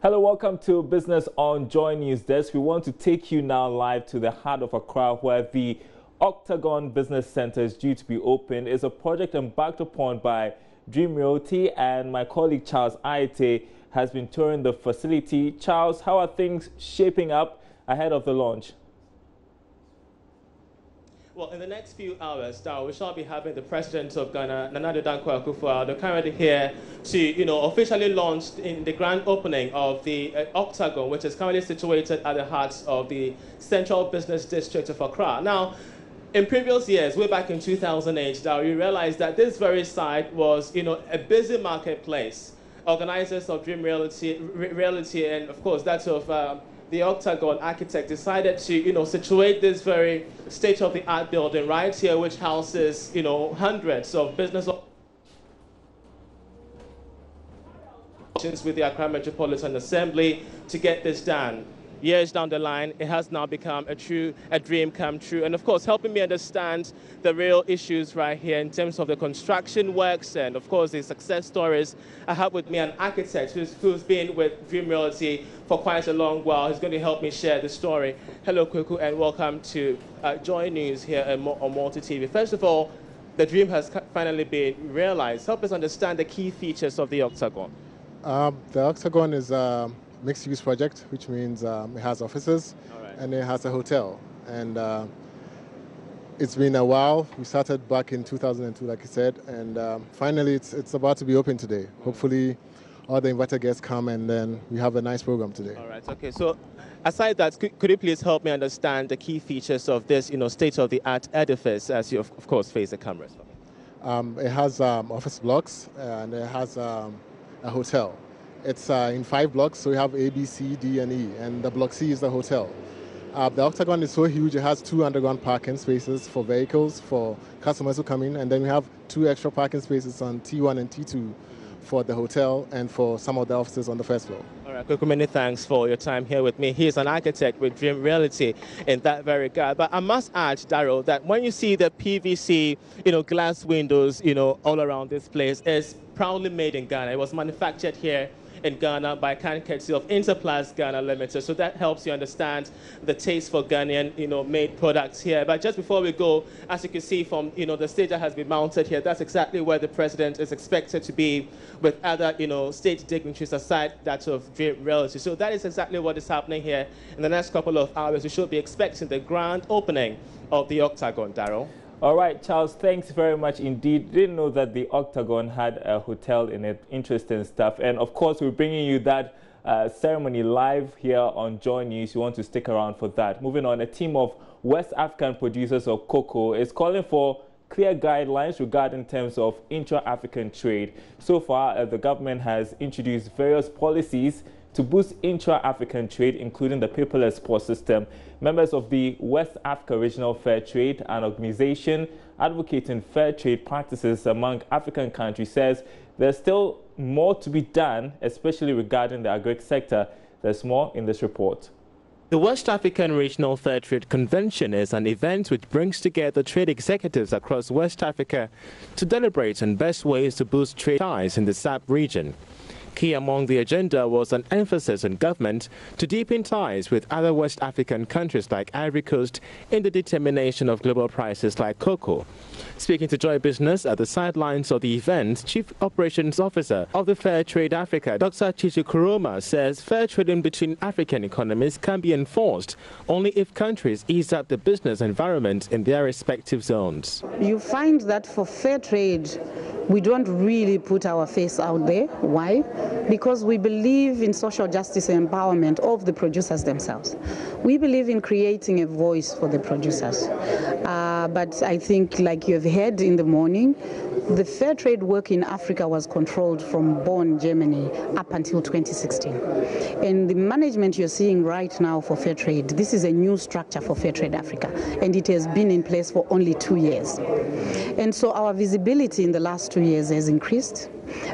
Hello, welcome to Business on Joy News Desk. We want to take you now live to the heart of Accra, where the Octagon Business Center is due to be opened. It's a project embarked upon by Dream Realty, and my colleague Charles Aite has been touring the facility. Charles, how are things shaping up ahead of the launch? Well, in the next few hours, we shall be having the President of Ghana, Nana Addo Dankwa Akufo-Addo, currently here to, officially launch in the grand opening of the Octagon, which is currently situated at the heart of the Central Business District of Accra. Now, in previous years, way back in 2008, we realized that this very site was, a busy marketplace. Organizers of Dream Realty, and of course that of the Octagon architect decided to, situate this very state-of-the-art building right here, which houses, hundreds of business with the Accra Metropolitan Assembly to get this done. Years down the line, it has now become a dream come true. And of course, helping me understand the real issues right here in terms of the construction works and of course the success stories, I have with me an architect who's been with Dream Realty for quite a long while. He's going to help me share the story. Hello, Kweku, and welcome to Joy News here on Multi TV. First of all, the dream has finally been realized. Help us understand the key features of the Octagon. The Octagon is mixed-use project, which means it has offices and it has a hotel. And it's been a while. We started back in 2002, like you said, and finally it's about to be open today. Hopefully all the invited guests come and then we have a nice program today. All right, okay. So aside that, could you please help me understand the key features of this, state-of-the-art edifice as you, of course, face the cameras? It has office blocks and it has a hotel. It's in 5 blocks, so we have A, B, C, D, and E, and the block C is the hotel. The Octagon is so huge, it has 2 underground parking spaces for vehicles, for customers who come in, and then we have 2 extra parking spaces on T1 and T2 for the hotel and for some of the offices on the first floor. All right, Kweku, many thanks for your time here with me. He is an architect with Dream Realty in that very regard. But I must add, Daryl, that when you see the PVC, glass windows, all around this place, it's proudly made in Ghana. It was manufactured here in Ghana by courtesy of Interplast Ghana Limited. So that helps you understand the taste for Ghanaian, made products here. But just before we go, as you can see from, the stage that has been mounted here, that's exactly where the president is expected to be with other, state dignitaries aside that of Dream Realty. So that is exactly what is happening here. In the next couple of hours, we should be expecting the grand opening of the Octagon, Daryl. All right, Charles, thanks very much indeed. Didn't know that the Octagon had a hotel in it. Interesting stuff. And of course, we're bringing you that ceremony live here on Joy News. You want to stick around for that. Moving on, a team of West African producers of cocoa is calling for clear guidelines regarding terms of intra-African trade. So far, the government has introduced various policies to boost intra-African trade, including the paperless port system. Members of the West Africa Regional Fair Trade, an organization advocating fair trade practices among African countries, says there's still more to be done, especially regarding the agri sector. There's more in this report. The West African Regional Fair Trade Convention is an event which brings together trade executives across West Africa to deliberate on best ways to boost trade ties in the SAP region. Key among the agenda was an emphasis on government to deepen ties with other West African countries like Ivory Coast in the determination of global prices like cocoa. Speaking to Joy Business at the sidelines of the event, Chief Operations Officer of the Fair Trade Africa, Dr. Chichi Kuroma, says fair trading between African economies can be enforced only if countries ease up the business environment in their respective zones. You find that for fair trade, we don't really put our face out there. Why? Because we believe in social justice and empowerment of the producers themselves. We believe in creating a voice for the producers. But I think, like you have heard in the morning, the fair trade work in Africa was controlled from Bonn, Germany, up until 2016. And the management you're seeing right now for fair trade, this is a new structure for Fair Trade Africa, and it has been in place for only 2 years. And so our visibility in the last 2 years has increased.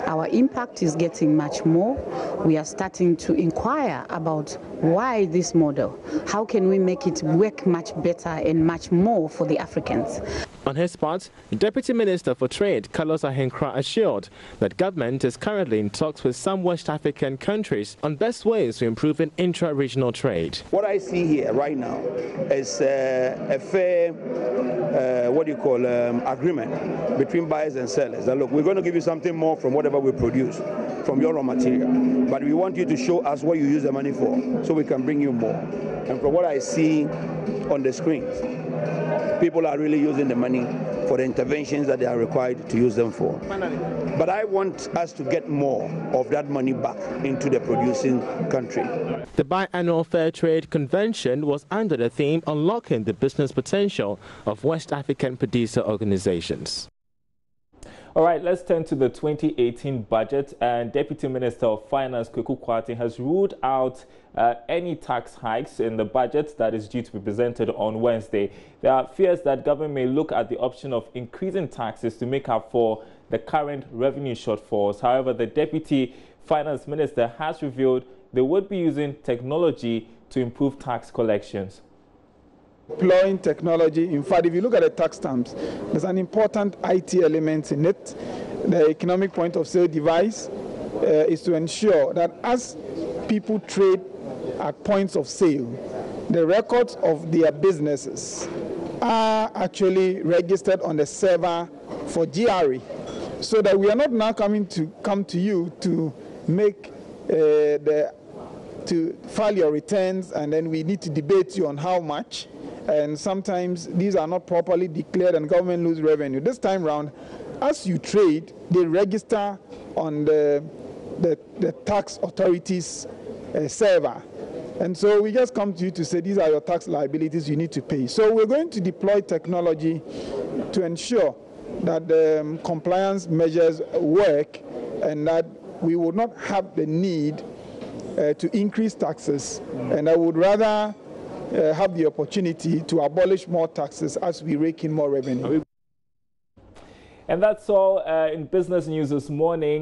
Our impact is getting much more. We are starting to inquire about why this model. How can we make it work much better and much more for the Africans? On his part, the Deputy Minister for Trade, Carlos Ahenkra, assured that government is currently in talks with some West African countries on best ways to improving intra-regional trade. What I see here right now is a fair, agreement between buyers and sellers. That look, we're going to give you something more from whatever we produce, from your raw material, but we want you to show us what you use the money for, so we can bring you more. And from what I see on the screens, people are really using the money for the interventions that they are required to use them for. But I want us to get more of that money back into the producing country. The biannual Fair Trade Convention was under the theme Unlocking the Business Potential of West African Producer Organizations. All right, let's turn to the 2018 budget. And Deputy Minister of Finance, Kweku Kwati, has ruled out any tax hikes in the budget that is due to be presented on Wednesday. There are fears that government may look at the option of increasing taxes to make up for the current revenue shortfalls. However, the Deputy Finance Minister has revealed they would be using technology to improve tax collections. Deploying technology. In fact, if you look at the tax stamps, there's an important IT element in it. The economic point of sale device is to ensure that as people trade at points of sale, the records of their businesses are actually registered on the server for GRA, so that we are not now come to you to make to file your returns, and then we need to debate you on how much. And sometimes these are not properly declared and government lose revenue. This time round, as you trade, they register on the tax authorities server. And so we just come to you to say these are your tax liabilities you need to pay. So we're going to deploy technology to ensure that the compliance measures work and that we will not have the need to increase taxes. And I would rather have the opportunity to abolish more taxes as we rake in more revenue. And that's all in business news this morning.